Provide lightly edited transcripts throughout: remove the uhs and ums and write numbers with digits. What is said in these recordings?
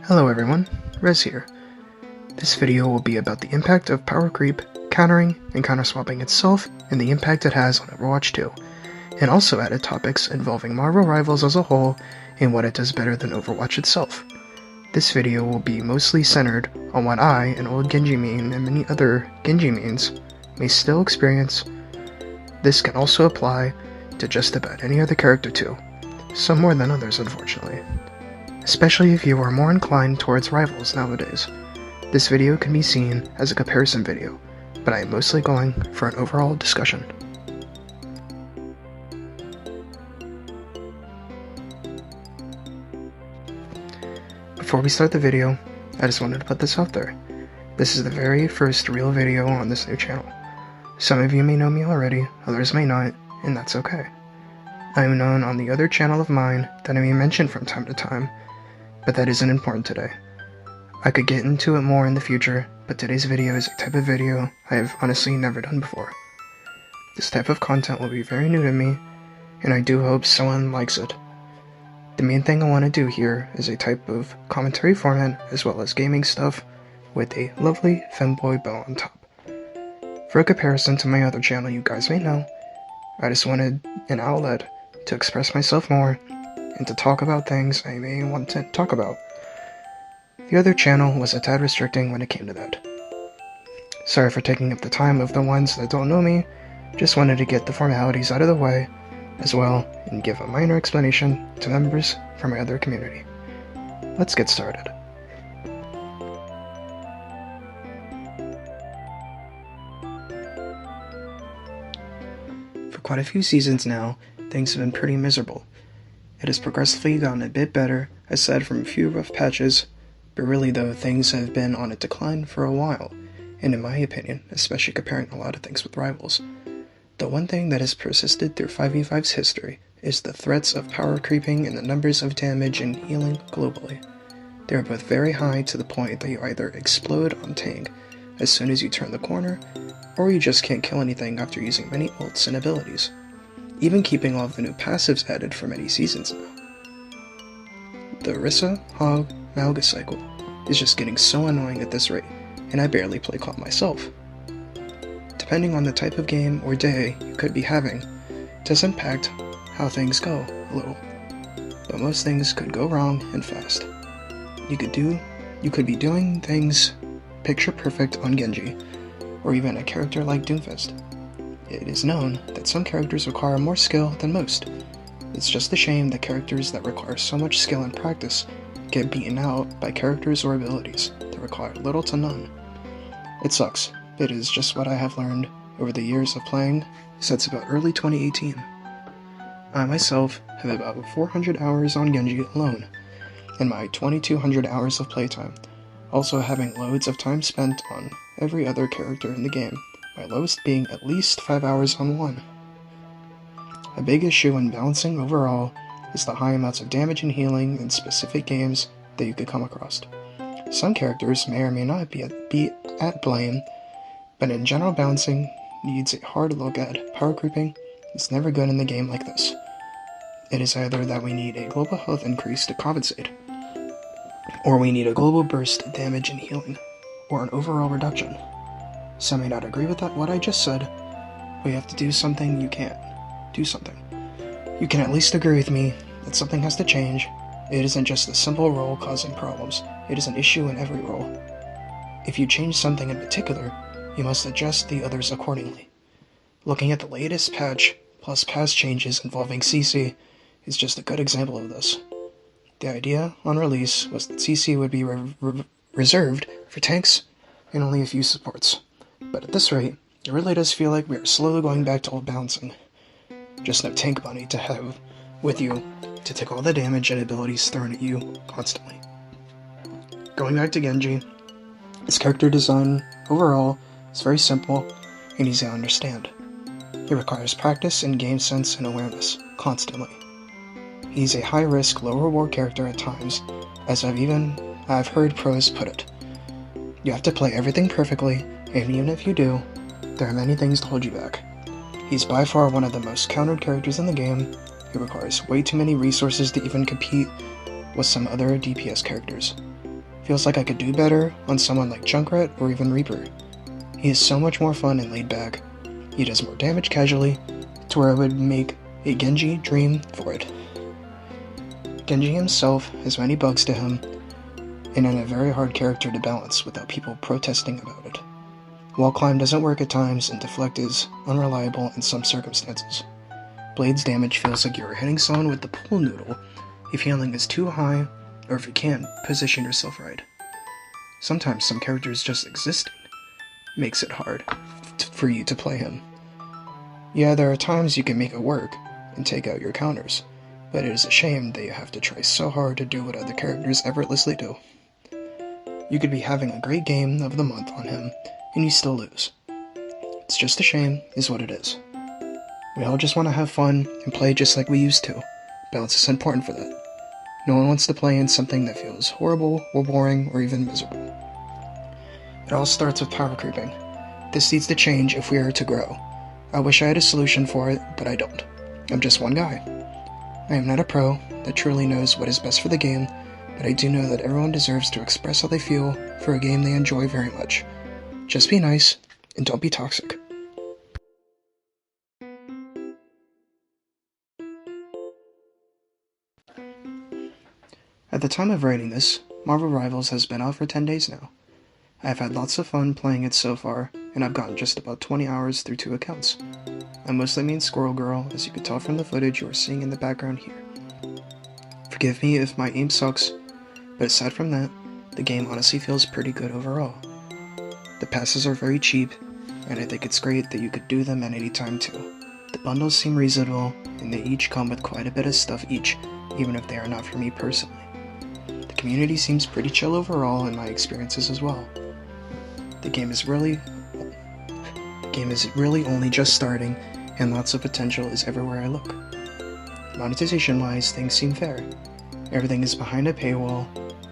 Hello everyone, Rez here. This video will be about the impact of power creep, countering, and counter-swapping itself, and the impact it has on Overwatch 2, and also added topics involving Marvel Rivals as a whole, and what it does better than Overwatch itself. This video will be mostly centered on what I, an old Genji main, and many other Genji mains may still experience. This can also apply to just about any other character too, some more than others unfortunately. Especially if you are more inclined towards rivals nowadays. This video can be seen as a comparison video, but I am mostly going for an overall discussion. Before we start the video, I just wanted to put this out there. This is the very first real video on this new channel. Some of you may know me already, others may not, and that's okay. I am known on the other channel of mine that I may mention from time to time, but that isn't important today. I could get into it more in the future, but today's video is a type of video I have honestly never done before. This type of content will be very new to me, and I do hope someone likes it. The main thing I want to do here is a type of commentary format as well as gaming stuff with a lovely Femboy bow on top. For a comparison to my other channel you guys may know, I just wanted an outlet to express myself more and to talk about things I may want to talk about. The other channel was a tad restricting when it came to that. Sorry for taking up the time of the ones that don't know me, just wanted to get the formalities out of the way as well and give a minor explanation to members from my other community. Let's get started. For quite a few seasons now, things have been pretty miserable. It has progressively gotten a bit better, aside from a few rough patches, but really though things have been on a decline for a while, and in my opinion, especially comparing a lot of things with rivals. The one thing that has persisted through 5v5's history is the threats of power creeping and the numbers of damage and healing globally. They are both very high to the point that you either explode on tank as soon as you turn the corner, or you just can't kill anything after using many ults and abilities, even keeping all of the new passives added for many seasons now. The Orisa, Hog, Malga cycle is just getting so annoying at this rate, and I barely play Claw myself. Depending on the type of game or day you could be having, does impact how things go a little, but most things could go wrong and fast. You could be doing things picture perfect on Genji, or even a character like Doomfist. It is known that some characters require more skill than most. It's just a shame that characters that require so much skill and practice get beaten out by characters or abilities that require little to none. It sucks, but it is just what I have learned over the years of playing since about early 2018. I myself have about 400 hours on Genji alone, and my 2200 hours of playtime, also having loads of time spent on every other character in the game, my lowest being at least 5 hours on one. A big issue in balancing overall is the high amounts of damage and healing in specific games that you could come across. Some characters may or may not be at blame, but in general balancing needs a hard look at. Power creeping is never good in the game like this. It is either that we need a global health increase to compensate, or we need a global burst of damage and healing, or an overall reduction. Some may not agree with what I just said, but you have to do something. You can't do something. You can at least agree with me that something has to change. It isn't just a simple role causing problems, it is an issue in every role. If you change something in particular, you must adjust the others accordingly. Looking at the latest patch, plus past changes involving CC, is just a good example of this. The idea on release was that CC would be reserved for tanks and only a few supports. But at this rate, it really does feel like we are slowly going back to old balancing. Just no tank money to have with you to take all the damage and abilities thrown at you constantly. Going back to Genji, his character design overall is very simple and easy to understand. It requires practice and game sense and awareness constantly. He's a high-risk, low-reward character at times, as I've heard pros put it. You have to play everything perfectly, and even if you do, there are many things to hold you back. He's by far one of the most countered characters in the game. He requires way too many resources to even compete with some other DPS characters. Feels like I could do better on someone like Junkrat or even Reaper. He is so much more fun and laid back. He does more damage casually, to where I would make a Genji dream for it. Genji himself has many bugs to him, and a very hard character to balance without people protesting about it. Wall climb doesn't work at times, and deflect is unreliable in some circumstances. Blade's damage feels like you're hitting someone with the pool noodle if healing is too high, or if you can't position yourself right. Sometimes some characters just existing makes it hard for you to play him. Yeah, there are times you can make it work and take out your counters, but it is a shame that you have to try so hard to do what other characters effortlessly do. You could be having a great game of the month on him, and you still lose. It's just a shame, is what it is. We all just want to have fun and play just like we used to. Balance is important for that. No one wants to play in something that feels horrible, or boring, or even miserable. It all starts with power creeping. This needs to change if we are to grow. I wish I had a solution for it, but I don't. I'm just one guy. I am not a pro that truly knows what is best for the game, but I do know that everyone deserves to express how they feel for a game they enjoy very much. Just be nice, and don't be toxic. At the time of writing this, Marvel Rivals has been out for 10 days now. I have had lots of fun playing it so far, and I've gotten just about 20 hours through 2 accounts. I mostly mean Squirrel Girl, as you can tell from the footage you are seeing in the background here. Forgive me if my aim sucks, but aside from that, the game honestly feels pretty good overall. The passes are very cheap, and I think it's great that you could do them at any time too. The bundles seem reasonable, and they each come with quite a bit of stuff each, even if they are not for me personally. The community seems pretty chill overall in my experiences as well. The game is really only just starting, and lots of potential is everywhere I look. Monetization-wise, things seem fair. Everything is behind a paywall,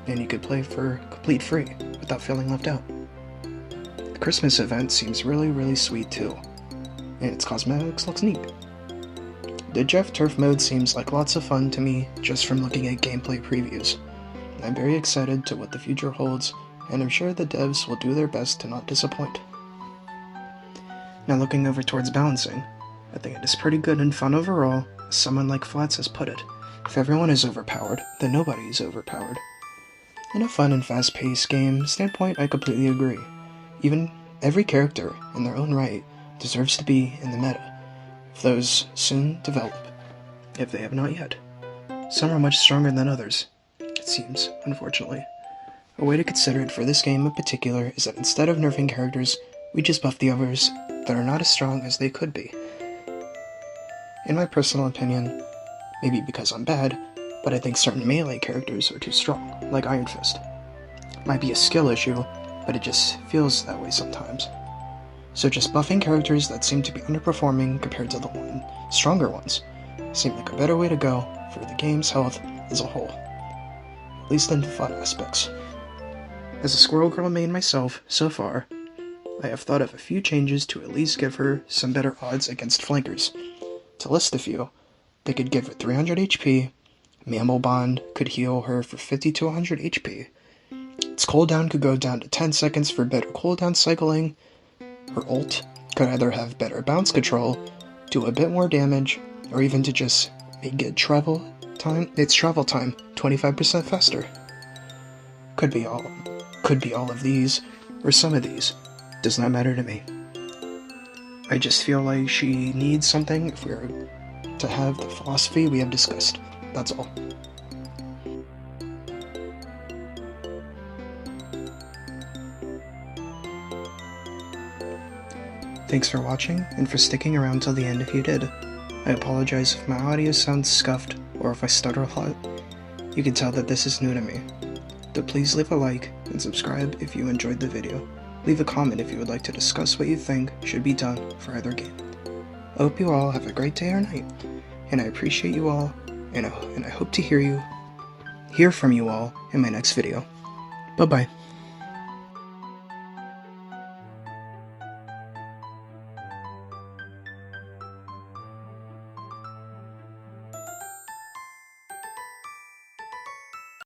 and you could play for complete free, without feeling left out. The Christmas event seems really sweet too, and its cosmetics looks neat. The Jeff Turf mode seems like lots of fun to me just from looking at gameplay previews. I'm very excited to what the future holds, and I'm sure the devs will do their best to not disappoint. Now looking over towards balancing, I think it is pretty good and fun overall, as someone like Flats has put it. If everyone is overpowered, then nobody is overpowered. In a fun and fast-paced game standpoint, I completely agree. Even every character, in their own right, deserves to be in the meta, if those soon develop, if they have not yet. Some are much stronger than others, it seems, unfortunately. A way to consider it for this game in particular is that instead of nerfing characters, we just buff the others that are not as strong as they could be. In my personal opinion, maybe because I'm bad, but I think certain melee characters are too strong, like Iron Fist. Might be a skill issue, but it just feels that way sometimes. So just buffing characters that seem to be underperforming compared to the stronger ones seem like a better way to go for the game's health as a whole, at least in the fun aspects. As a Squirrel Girl main myself, so far, I have thought of a few changes to at least give her some better odds against flankers. To list a few, they could give her 300 HP, Mammal Bond could heal her for 50 to 100 HP, its cooldown could go down to 10 seconds for better cooldown cycling, her ult could either have better bounce control, do a bit more damage, or even to just make its travel time 25% faster. Could be all of these, or some of these. Does not matter to me. I just feel like she needs something if we are to have the philosophy we have discussed. That's all. Thanks for watching, and for sticking around till the end if you did. I apologize if my audio sounds scuffed, or if I stutter a lot. You can tell that this is new to me. So please leave a like, and subscribe if you enjoyed the video. Leave a comment if you would like to discuss what you think should be done for either game. I hope you all have a great day or night, and I appreciate you all, and I hope to hear from you all in my next video. Bye bye.